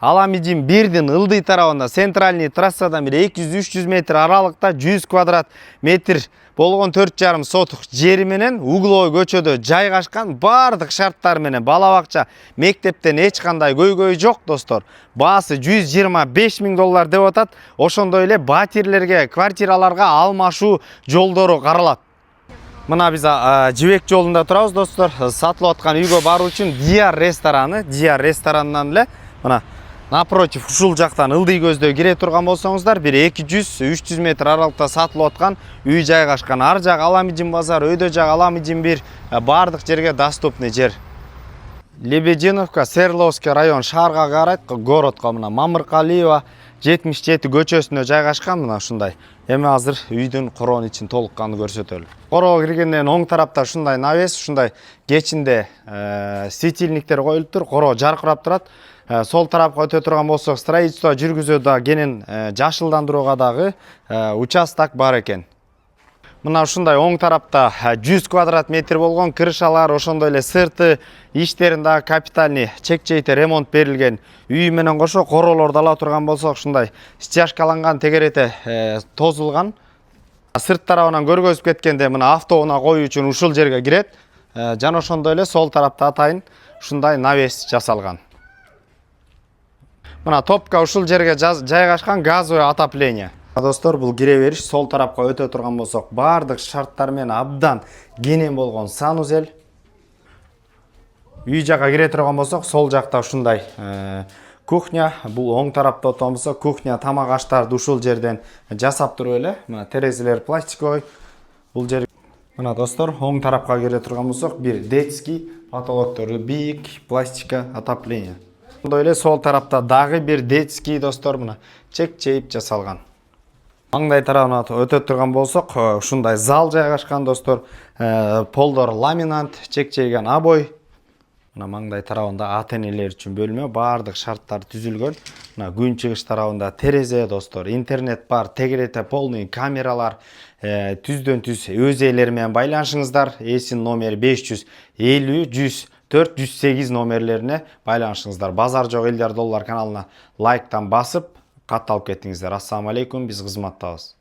Аламижин 1-дин ылдый тарабында центральный трассадан бери 200-300 метр аралыкта 100 квадрат метр болгон 4,5 соток жери менен угловой көчөдө жайгашкан, бардык шарттар менен бала бакча, мектептен эч кандай көйгөй жок достор. Баасы $125,000 деп атат. Ошондой эле батирлерге, квартираларга алмашуу жолдору каралат. Мына биз Жибек жолунда турабыз достор. Сатылып аткан үйгө баруу үчүн Диар ресторанынан эле мына напротив ушул жактан ылдый көздө кире турган болсоңуздар, бир 200-300 метр аралыкта сатылып аткан үй жайгашкан. Ар жак Аламижин базар, өйдө жак Аламижин 1, бардык жерге доступный жер. Лебединовка, Свердловский район шаарга карайт, городко мына Мамыркалиева 77 көчөсүнө жайгашкан. Мына ушундай. Эми азыр үйдүн короонун ичин толукканды көрсөтөлү. Короого киргенден оң тарапта ушундай навес, ушундай кечинде светильниктер коюлуптур, короо жаркырап турат. Сол тарапка өтө турган болсок, строительство жүргүзүүдө кенен жашылдандырууга дагы участок бар экен. Мына ушундай оң тарапта 100 квадрат метр болгон крышалар, ошондой эле сырты иштерин дагы капитальный чек-чейте ремонт берилген. Үй менен кошо короолорду ала турган болсок, ушундай стяжкаланган, тегерете тозулган. Сырт тарабынан көргөзүп кеткенде мына автоунаа коюу үчүн ушул жерге кирет. Жана ошондой эле сол тарапта атайын ушундай навес жасалган. Мына топка ушул жерге жайгашкан газовый отопление. Достор, бул кире бериш сол тарапка өтө турган болсок, бардык шарттар менен абдан кенен болгон санузел. Үй жакка кире турган болсок, сол жакта ушундай кухня, бул оң тарапта отон болсо, кухня тамак аштарды ушул жерден жасап туруп эле. Мына терезелер пластиковый. Бул жер мына достор, оң тарапка кире турган болсок, бир детский, потолоктору бийик, пластика отопление. Ошондой эле сол тарапта дагы бир детский достор, мына чек-чейип жасалган. Маңдай тарабына өтө турган болсок, ушундай зал жайгашкан достор. Полдор ламинат, чек-чейген обой. Мына маңдай тарабында ата-энелер үчүн бөлмө, бардык шарттар түзүлгөн. Мына күн чыгыш тарабында терезе достор, интернет бар, тегерете полный камералар, түздөн түз өз ээлери менен байланышыңыздар. Эсин номери 550 104 108 номерлерине байланышыңыздар. Базар жок $50 каналына лайктан басып катталып кеттиңиздер. Ассаламу алейкум, биз кызматтабыз.